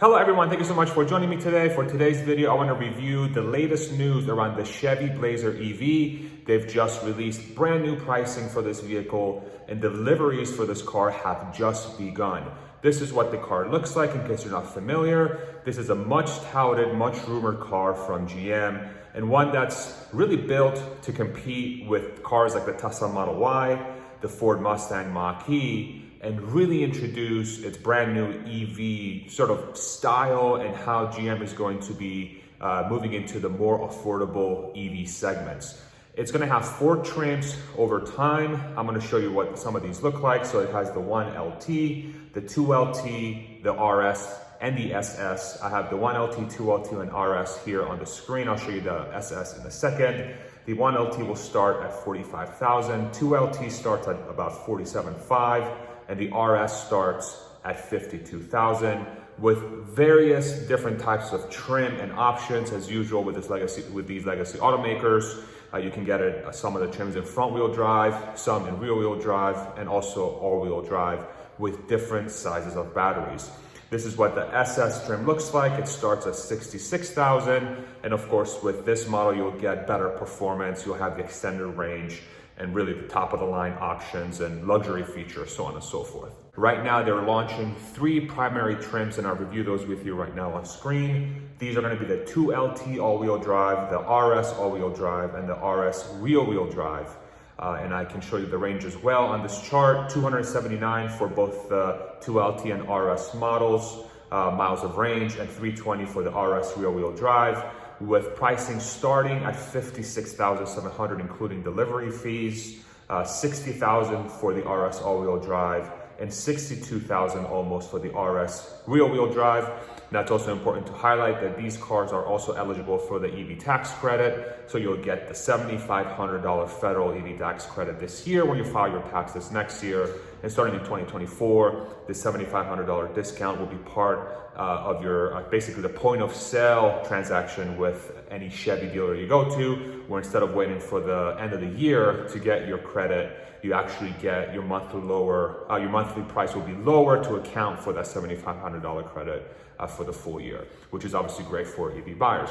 Hello everyone, thank you so much for joining me today. For today's video, I want to review the latest news around the Chevy Blazer EV. They've just released brand new pricing for this vehicle and deliveries for this car have just begun. This is what the car looks like in case you're not familiar. This is a much touted, much rumored car from GM and one that's really built to compete with cars like the Tesla Model Y, the Ford Mustang Mach-E, and really introduce its brand new EV sort of style and how GM is going to be moving into the more affordable EV segments. It's gonna have 4 trims over time. I'm gonna show you what some of these look like. So it has the 1LT, the 2LT, the RS, and the SS. I have the 1LT, 2LT, and RS here on the screen. I'll show you the SS in a second. The 1LT will start at $45,000, 2LT starts at about $47,500, and the RS starts at $52,000 with various different types of trim and options. As usual with these legacy automakers, you can get some of the trims in front wheel drive, some in rear wheel drive, and also all wheel drive with different sizes of batteries. This is what the SS trim looks like. It starts at $66,000. And of course, with this model, you'll get better performance. You'll have the extended range and really the top of the line options and luxury features, so on and so forth. Right now, they're launching 3 primary trims, and I'll review those with you right now on screen. These are gonna be the 2LT all-wheel drive, the RS all-wheel drive, and the RS rear-wheel drive. And I can show you the range as well on this chart. 279 for both the 2LT and RS models, miles of range, and 320 for the RS rear-wheel drive, with pricing starting at $56,700, including delivery fees, $60,000 for the RS all-wheel drive, and $62,000 almost for the RS rear-wheel drive. Now, it's also important to highlight that these cars are also eligible for the EV tax credit. So you'll get the $7,500 federal EV tax credit this year when you file your taxes next year. And starting in 2024, the $7,500 discount will be part of your, basically the point of sale transaction with any Chevy dealer you go to, where instead of waiting for the end of the year to get your credit, you actually get your monthly price will be lower to account for that $7,500 credit for the full year, which is obviously great for EV buyers.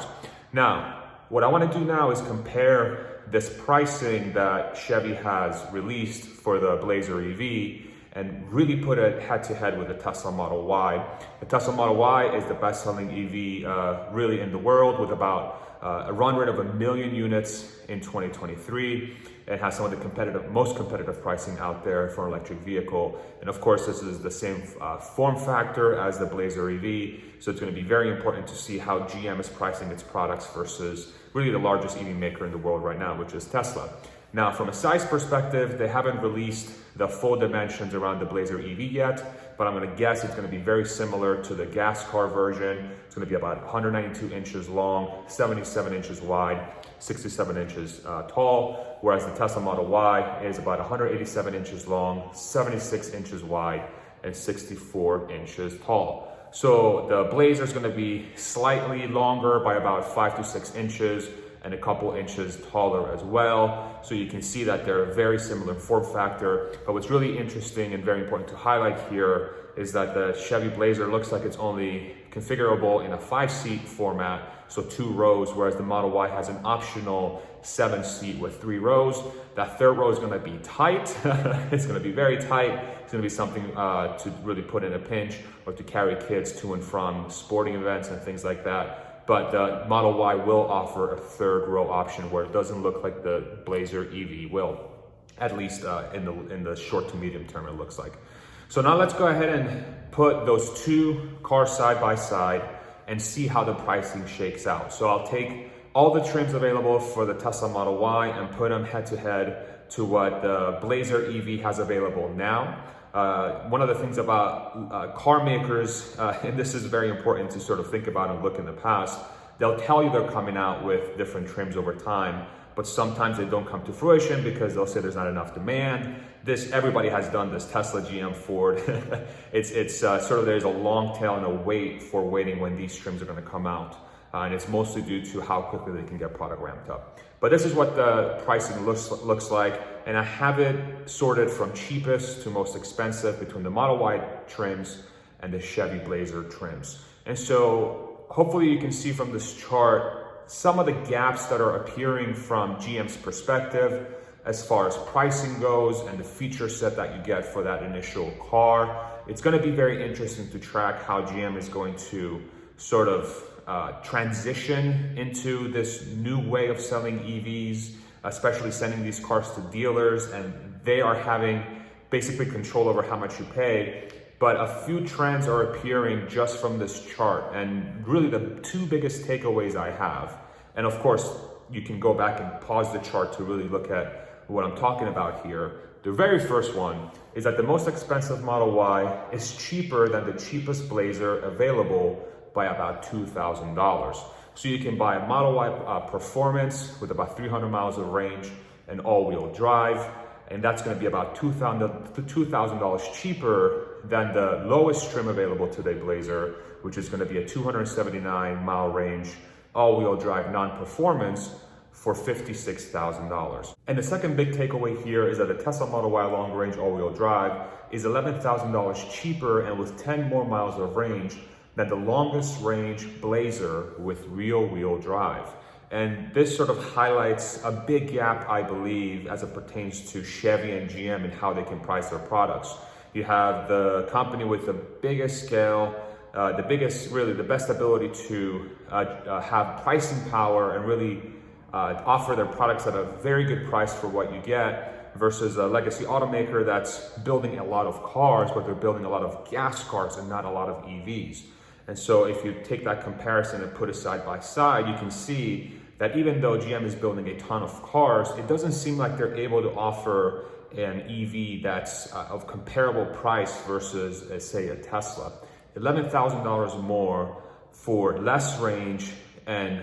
Now, what I want to do now is compare this pricing that Chevy has released for the Blazer EV and really put it head to head with the Tesla Model Y. The Tesla Model Y is the best-selling EV really in the world, with about a run rate of 1 million units in 2023. It has some of the most competitive pricing out there for an electric vehicle. And of course, this is the same form factor as the Blazer EV. So it's going to be very important to see how GM is pricing its products versus really the largest EV maker in the world right now, which is Tesla. Now, from a size perspective, they haven't released the full dimensions around the Blazer EV yet, but I'm going to guess it's going to be very similar to the gas car version. It's going to be about 192 inches long, 77 inches wide, 67 inches tall, whereas the Tesla Model Y is about 187 inches long, 76 inches wide, and 64 inches tall. So the Blazer is going to be slightly longer by about 5 to 6 inches and a couple inches taller as well. So you can see that they're very similar in form factor. But what's really interesting and very important to highlight here is that the Chevy Blazer looks like it's only configurable in a 5-seat format, so 2 rows, whereas the Model Y has an optional 7-seat with 3 rows. That 3rd row is gonna be tight. It's gonna be very tight. It's gonna be something to really put in a pinch or to carry kids to and from sporting events and things like that. But the Model Y will offer a 3rd row option where it doesn't look like the Blazer EV will, at least in the short to medium term it looks like. So now let's go ahead and put those 2 cars side by side and see how the pricing shakes out. So I'll take all the trims available for the Tesla Model Y and put them head to head to what the Blazer EV has available now. One of the things about car makers, and this is very important to sort of think about and look in the past, they'll tell you they're coming out with different trims over time, but sometimes they don't come to fruition because they'll say there's not enough demand. Everybody has done this, Tesla, GM, Ford. It's sort of, there's a long tail and a wait for waiting when these trims are gonna come out. And it's mostly due to how quickly they can get product ramped up. But this is what the pricing looks like. And I have it sorted from cheapest to most expensive between the Model Y trims and the Chevy Blazer trims. And so hopefully you can see from this chart some of the gaps that are appearing from GM's perspective as far as pricing goes and the feature set that you get for that initial car. It's going to be very interesting to track how GM is going to sort of transition into this new way of selling EVs, especially sending these cars to dealers, and they are having basically control over how much you pay. But a few trends are appearing just from this chart, and really the two biggest takeaways I have, and of course you can go back and pause the chart to really look at what I'm talking about here. The very first one is that the most expensive Model Y is cheaper than the cheapest Blazer available by about $2,000. So you can buy a Model Y Performance with about 300 miles of range and all-wheel drive, and that's going to be about $2,000 cheaper than the lowest trim available today Blazer, which is going to be a 279 mile range all-wheel drive non-performance for $56,000. And the second big takeaway here is that the Tesla Model Y long range all-wheel drive is $11,000 cheaper and with 10 more miles of range than the longest range Blazer with real wheel drive. And this sort of highlights a big gap, I believe, as it pertains to Chevy and GM and how they can price their products. You have the company with the biggest scale, the best ability to have pricing power and really offer their products at a very good price for what you get, versus a legacy automaker that's building a lot of cars, but they're building a lot of gas cars and not a lot of EVs. And so if you take that comparison and put it side by side, you can see that even though GM is building a ton of cars, it doesn't seem like they're able to offer an EV that's of comparable price versus, say, a Tesla. $11,000 more for less range and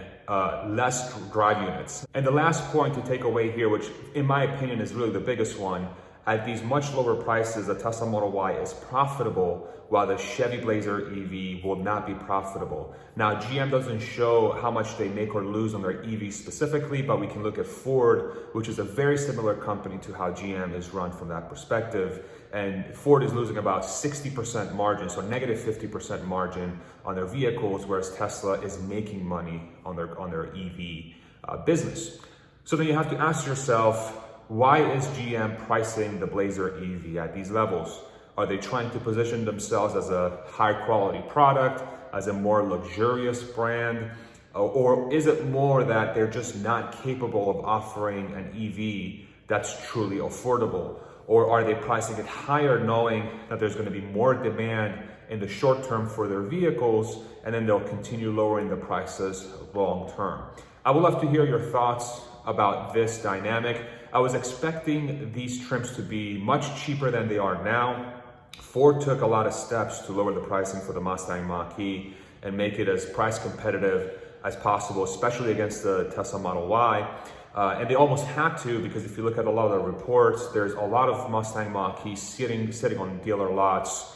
less drive units. And the last point to take away here, which in my opinion is really the biggest one, at these much lower prices, the Tesla Model Y is profitable, while the Chevy Blazer EV will not be profitable. Now, GM doesn't show how much they make or lose on their EV specifically, but we can look at Ford, which is a very similar company to how GM is run from that perspective. And Ford is losing about 60% margin, so negative 50% margin on their vehicles, whereas Tesla is making money on their EV business. So then you have to ask yourself, why is GM pricing the Blazer EV at these levels? Are they trying to position themselves as a high quality product, as a more luxurious brand? Or is it more that they're just not capable of offering an EV that's truly affordable? Or are they pricing it higher knowing that there's going to be more demand in the short term for their vehicles, and then they'll continue lowering the prices long term? I would love to hear your thoughts about this dynamic. I was expecting these trims to be much cheaper than they are now. Ford took a lot of steps to lower the pricing for the Mustang Mach-E and make it as price competitive as possible, especially against the Tesla Model Y. And they almost had to, because if you look at a lot of the reports, there's a lot of Mustang Mach-E sitting on dealer lots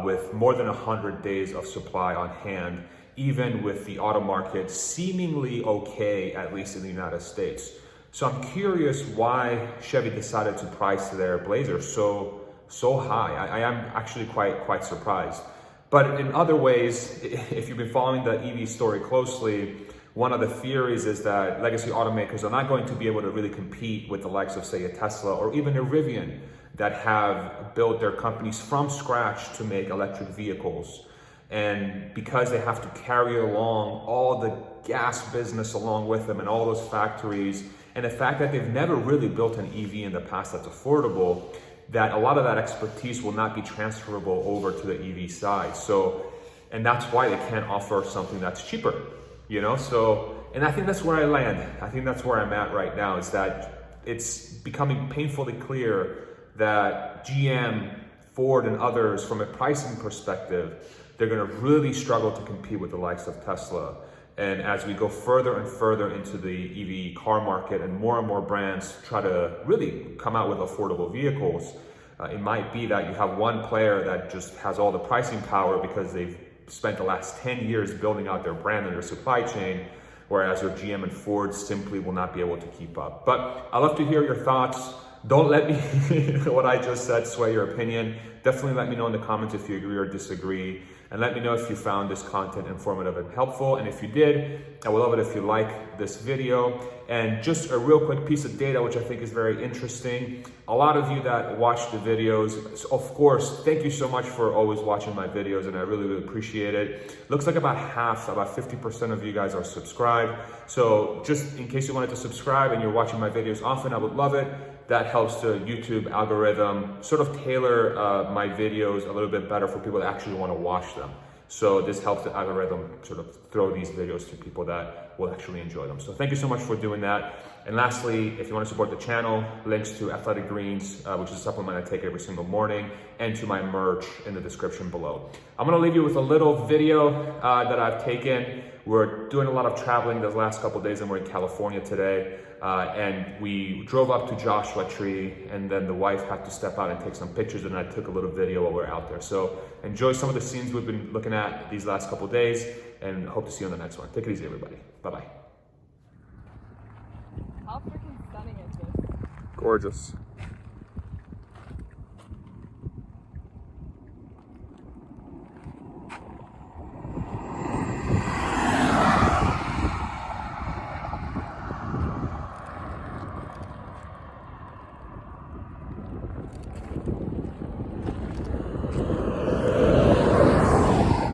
with more than 100 days of supply on hand, even with the auto market seemingly okay, at least in the United States. So I'm curious why Chevy decided to price their Blazer so high. I am actually quite surprised. But in other ways, if you've been following the EV story closely, one of the theories is that legacy automakers are not going to be able to really compete with the likes of, say, a Tesla or even a Rivian that have built their companies from scratch to make electric vehicles. And because they have to carry along all the gas business along with them and all those factories, and the fact that they've never really built an EV in the past that's affordable, that a lot of that expertise will not be transferable over to the EV side. So, and that's why they can't offer something that's cheaper, you know? So, and I think that's where I land. I think that's where I'm at right now, is that it's becoming painfully clear that GM, Ford, and others, from a pricing perspective, they're gonna really struggle to compete with the likes of Tesla. And as we go further and further into the EV car market and more brands try to really come out with affordable vehicles, it might be that you have one player that just has all the pricing power because they've spent the last 10 years building out their brand and their supply chain, whereas your GM and Ford simply will not be able to keep up. But I'd love to hear your thoughts. Don't let me, what I just said, sway your opinion. Definitely let me know in the comments if you agree or disagree. And let me know if you found this content informative and helpful. And if you did, I would love it if you like this video. And just a real quick piece of data, which I think is very interesting. A lot of you that watch the videos, of course, thank you so much for always watching my videos, and I really, really appreciate it. Looks like about 50% of you guys are subscribed. So just in case you wanted to subscribe and you're watching my videos often, I would love it. That helps the YouTube algorithm sort of tailor my videos a little bit better for people that actually want to watch them. So this helps the algorithm sort of throw these videos to people that will actually enjoy them. So thank you so much for doing that. And lastly, if you want to support the channel, links to Athletic Greens, which is a supplement I take every single morning, and to my merch in the description below. I'm going to leave you with a little video that I've taken. We're doing a lot of traveling the last couple of days, and we're in California today. And we drove up to Joshua Tree, and then the wife had to step out and take some pictures, and I took a little video while we're out there. So enjoy some of the scenes we've been looking at these last couple of days, and hope to see you on the next one. Take it easy, everybody. Bye-bye. How freaking stunning is this? Gorgeous.